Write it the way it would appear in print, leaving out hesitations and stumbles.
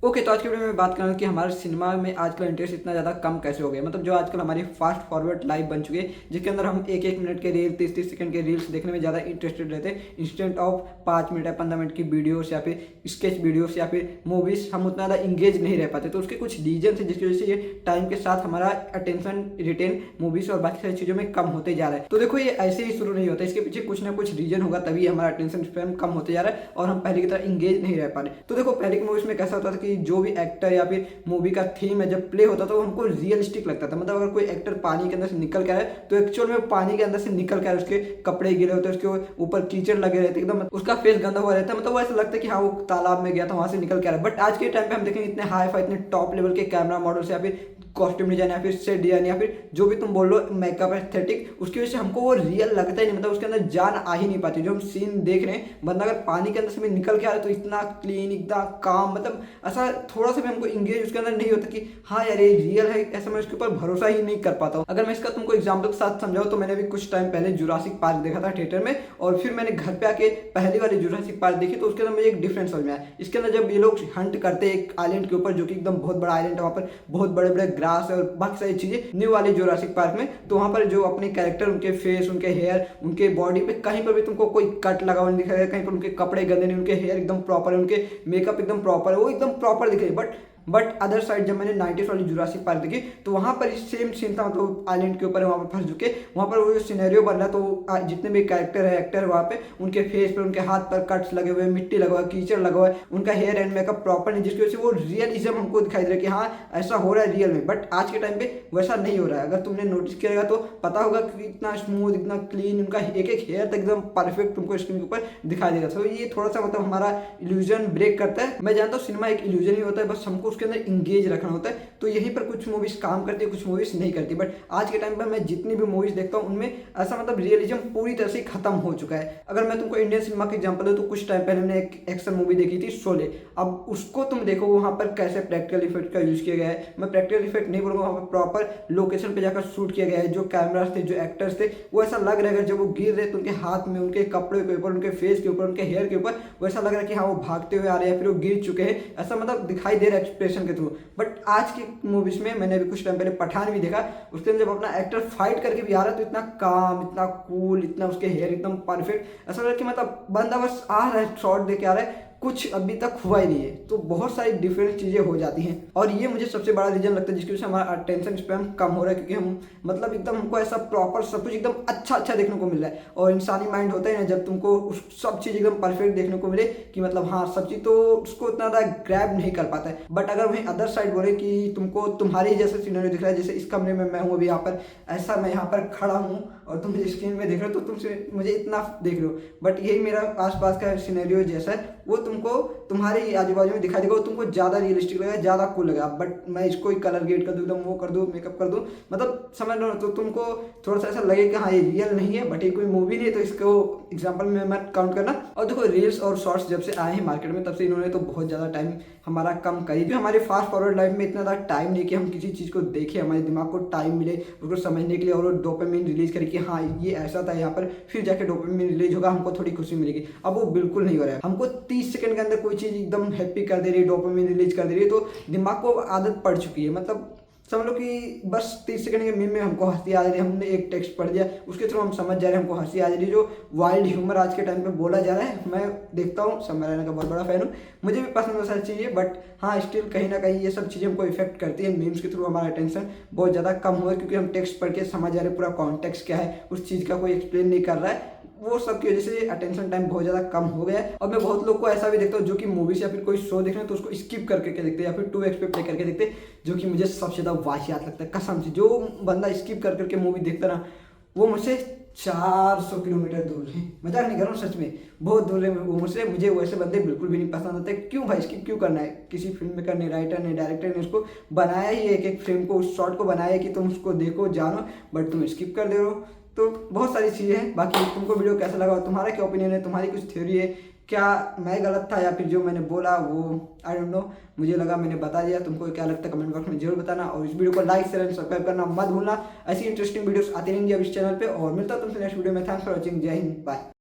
Okay, तो आज की वीडियो में मैं बात करूँ कि हमारे सिनेमा में आजकल इंटरेस्ट इतना ज़्यादा कम कैसे हो गया। मतलब जो आजकल हमारी फास्ट फॉरवर्ड लाइफ बन चुकी है, जिसके अंदर हम एक एक मिनट के रील, 30-30 सेकंड के रील्स देखने में ज़्यादा इंटरेस्टेड रहते हैं इंस्टेंट ऑफ 5 मिनट या 15 मिनट की वीडियोस या फिर स्केच वीडियोस या फिर मूवीज़ हम उतना ज़्यादा इंगेज नहीं रह पाते। तो उसके कुछ रीजन है जिसकी वजह से ये टाइम के साथ हमारा अटेंशन रिटेन मूवीज़ और बाकी सारी चीज़ों में कम होते जा रहा है। तो देखो, ये ऐसे ही शुरू नहीं होता, इसके पीछे कुछ ना कुछ रीजन होगा, तभी हमारा अटेंशन स्पैन कम होते जा रहा है और हम पहले की तरह इंगेज नहीं रह पा रहे। तो देखो, पहले की मूवीज़ में कैसा होता था कि जो भी एक्टर या फिर मूवी का थीम है जब प्ले होता था तो हमको रियलिस्टिक लगता था। मतलब अगर कोई एक्टर पानी के अंदर से निकल के आए तो एक्चुअल में पानी के अंदर से निकल के आए, उसके कपड़े गिरे होते हैं, उसके ऊपर कीचड़ लगे रहते, एकदम उसका फेस गंदा हुआ रहता है। मतलब वो ऐसा लगता है कि हाँ, वो तालाब में गया था, वहां से निकल के आ रहा है। बट आज के टाइम पे हम देखेंगे इतने हाई फाई, इतने टॉप लेवल के कैमरा मॉडल्स या फिर कॉस्ट्यूम डिजाइन या फिर सेट डिजाइन या फिर जो भी तुम बोल लो, मेकअप एस्थेटिक, उसकी वजह से हमको वो रियल लगता ही नहीं। मतलब उसके अंदर जान आ ही नहीं पाती। जो हम सीन देख रहे हैं, बंदा अगर पानी के अंदर से भी निकल के आ रहा है तो इतना क्लीन, इतना काम, मतलब ऐसा थोड़ा सा भी हमको इंगेज उसके अंदर नहीं होता कि हाँ यार ये रियल है। ऐसा मैं उसके ऊपर भरोसा ही नहीं कर पाता हूँ। अगर मैं इसका तुमको एग्जाम्पल के साथ समझाऊँ तो मैंने भी कुछ टाइम पहले जुरासिक पार्क देखा था थिएटर में, और फिर मैंने घर पे आके पहली बार जुरासिक पार्क देखी तो उसके अंदर मुझे एक डिफरेंस समझ में आया। इसके अंदर जब ये लोग हंट करते हैं एक आइलैंड के ऊपर, जो कि एकदम बहुत बड़ा आइलैंड है, वहाँ पर बहुत बड़े बड़े ग्रास है और बाकी सारी चीजें न्यू वाले जुरासिक पार्क में, तो वहां पर जो अपने कैरेक्टर, उनके फेस, उनके हेयर, उनके बॉडी पे कहीं पर भी तुमको कोई कट लगा हुआ नहीं दिखेगा, कहीं पर उनके कपड़े गंदे नहीं, उनके हेयर एकदम प्रॉपर है, उनके मेकअप एकदम प्रॉपर है, वो एकदम प्रॉपर दिख रही है। बट अदर साइड जब मैंने 90s वाली जुरासिक पार्क देखी तो वहां पर सेम सीन था। मतलब आइलैंड के ऊपर वहां पर फंस चुके, वहां पर वो सिनेरियो बन रहा, तो जितने भी कैरेक्टर है, एक्टर है, वहां पे उनके फेस पर, उनके हाथ पर कट्स लगे हुए, मिट्टी लगा हुआ, कीचड़ लगा हुआ है, उनका हेयर एंड मेकअप प्रॉपर नहीं, जिसकी वजह से वो रियलिज्म हमको दिखाई दे रहा है कि हाँ ऐसा हो रहा है रियल में। बट आज के टाइम पे वैसा नहीं हो रहा है। अगर तुमने नोटिस किया तो पता होगा कि इतना स्मूथ, इतना क्लीन, उनका एक एक हेयर तक एकदम परफेक्ट तुमको स्क्रीन के ऊपर दिखाई देगा। तो ये थोड़ा सा मतलब हमारा इल्यूजन ब्रेक करता है। मैं जानता हूँ सिनेमा एक इल्यूजन ही होता है, बस हमको उसके अंदर इंगेज रखना होता है। तो यहीं पर कुछ मूवीज काम करती है, कुछ मूवीज नहीं करती। बट आज के टाइम पर मैं जितनी भी मूवीज देखता हूँ उनमें ऐसा मतलब रियलिज्म पूरी तरह से खत्म हो चुका है। अगर मैं तुमको इंडियन सिनेमा का एग्जांपल दूं तो कुछ टाइम पहले मैंने एक एक्शन मूवी देखी थी, शोले। अब उसको तुम देखो, वहां पर कैसे प्रैक्टिकल इफेक्ट का यूज किया गया है। मैं प्रैक्टिकल इफेक्ट नहीं बोलूंगा, वहां पर प्रॉपर लोकेशन पे जाकर शूट किया गया है। जो कैमरास थे, जो एक्टर्स थे, वो ऐसा लग रहा है जब वो गिर रहे तो उनके हाथ में, उनके कपड़े के ऊपर, उनके फेस के ऊपर, उनके हेयर के ऊपर वैसा लग रहा है कि हाँ वो भागते हुए आ रहे हैं, फिर वो गिर चुके हैं, ऐसा मतलब दिखाई दे रहा है एक्सप्रेशन के थ्रू। बट आज की मूवीज में, मैंने अभी कुछ टाइम पहले पठान भी देखा, उसके अंदर जब अपना एक्टर फाइट करके भी आ रहा है तो इतना काम, इतना कूल, इतना उसके हेयर एकदम परफेक्ट, ऐसा लग रहा है कि मतलब बंदा बस आ रहा है, शॉट दे के आ रहा है, कुछ अभी तक हुआ ही नहीं है। तो बहुत सारी डिफरेंट चीजें हो जाती हैं और ये मुझे सबसे बड़ा रीजन लगता है जिसकी वजह से हमारा अटेंशन स्पैन कम हो रहा है, क्योंकि हम मतलब एकदम हमको ऐसा प्रॉपर सब कुछ एकदम अच्छा अच्छा देखने को मिल रहा है। और इंसानी माइंड होता है ना, जब तुमको उस सब चीज एकदम परफेक्ट देखने को मिले कि मतलब हाँ सब चीज, तो उसको उतना ज़्यादा ग्रैब नहीं कर पाता है। बट अगर वहीं अदर साइड बोले कि तुमको तुम्हारी जैसे सिनेरियो दिख रहा है, जैसे इस कमरे में मैं हूँ अभी, यहाँ पर ऐसा मैं यहाँ पर खड़ा हूँ और तुम स्क्रीन में देख रहे हो, तो तुमसे मुझे इतना देख रहे हो, बट यही मेरा आसपास का सिनेरियो जैसा है, वो तुमको तुम्हारे आजू बाजू में दिखाई देगा, वो तुमको ज्यादा रियलिस्टिक लगेगा, ज्यादा कूल लगेगा। बट मैं इसको ही कलर ग्रेड कर दूँ, एकदम वो कर दूँ, मेकअप कर दूँ, मतलब समझ लो, तो तुमको थोड़ा सा ऐसा लगेगा कि हाँ ये रियल नहीं है, बट ये कोई मूवी नहीं है, तो इसको एग्जाम्पल में मत काउंट करना। और देखो, रील्स और शॉर्ट्स जब से आए हैं मार्केट में, तब से इन्होंने तो बहुत ज्यादा टाइम हमारा कम करी। क्योंकि हमारे फास्ट फॉरवर्ड लाइफ में इतना ज़्यादा टाइम नहीं कि हम किसी चीज़ को देखें, हमारे दिमाग को टाइम मिले उसको समझने के लिए और वो डोपामिन रिलीज करे कि हाँ ये ऐसा था यहाँ पर, फिर जाके डोपामिन रिलीज होगा, हमको थोड़ी खुशी मिलेगी। अब वो बिल्कुल नहीं हो रहा है। हमको 30 सेकंड के अंदर कोई चीज़ एकदम हैप्पी कर दे रही है, डोपामिन रिलीज कर दे रही है, तो दिमाग को आदत पड़ चुकी है। मतलब समझ लो कि बस 30 सेकंड के मीम में हमको हंसी आ रही है, हमने एक टेक्स्ट पढ़ दिया, उसके थ्रू हम समझ जा रहे हैं, हमको हंसी आ रही है। जो वाइल्ड ह्यूमर आज के टाइम पे बोला जा रहा है, मैं देखता हूँ, समय रहने का बहुत बड़ा फैन हूँ, मुझे भी पसंद है सारी चीज़ें। बट हाँ, स्टिल कहीं ना कहीं ये सब चीज़ें हमको इफेक्ट करती है। मीम्स के थ्रू हमारा अटेंशन बहुत ज़्यादा कम हुआ है, क्योंकि हम टेक्स्ट पढ़ के समझ जा रहे हैं पूरा कॉन्टेक्स्ट क्या है, उस चीज़ का कोई एक्सप्लेन नहीं कर रहा है। वो सब की वजह से अटेंशन टाइम बहुत ज़्यादा कम हो गया है। और मैं बहुत लोग को ऐसा भी देखता हूँ जो कि मूवीज या फिर कोई शो देख रहे हैं तो उसको स्किप करके देखते हैं या फिर 2x पे प्ले करके देखते हैं, जो कि मुझे सबसे ज़्यादा वाहियात लगता है कसम से। जो बंदा स्किप कर करके मूवी देखता ना, वो मुझसे 400 किलोमीटर दूर है, मजाक नहीं कर रहा हूँ, सच में बहुत दूर है वो मुझसे। मुझे वैसे बंदे बिल्कुल भी नहीं पसंद आते। क्यों भाई स्किप क्यों करना है? किसी फिल्म में करने, राइटर ने, डायरेक्टर ने उसको बनाया ही, एक एक फ्रेम को, उस शॉट को बनाया है कि तुम उसको देखो, जानो, बट तुम स्किप कर दे रहे हो। तो बहुत सारी चीज़ें हैं। बाकी तुमको वीडियो कैसा लगा, तुम्हारा क्या ओपिनियन है, तुम्हारी कुछ थ्योरी है, क्या मैं गलत था या फिर जो मैंने बोला वो आई डोंट नो, मुझे लगा मैंने बता दिया। तुमको क्या लगता है कमेंट बॉक्स में जरूर बताना, और इस वीडियो को लाइक शेयर एंड सब्सक्राइब करना मत भूलना। ऐसी इंटरेस्टिंग वीडियोस आती रहेंगी अब इस चैनल पे, और मिलता हूं तुमसे नेक्स्ट वीडियो में। थैंक्स फॉर वॉचिंग, जय हिंद, बाय।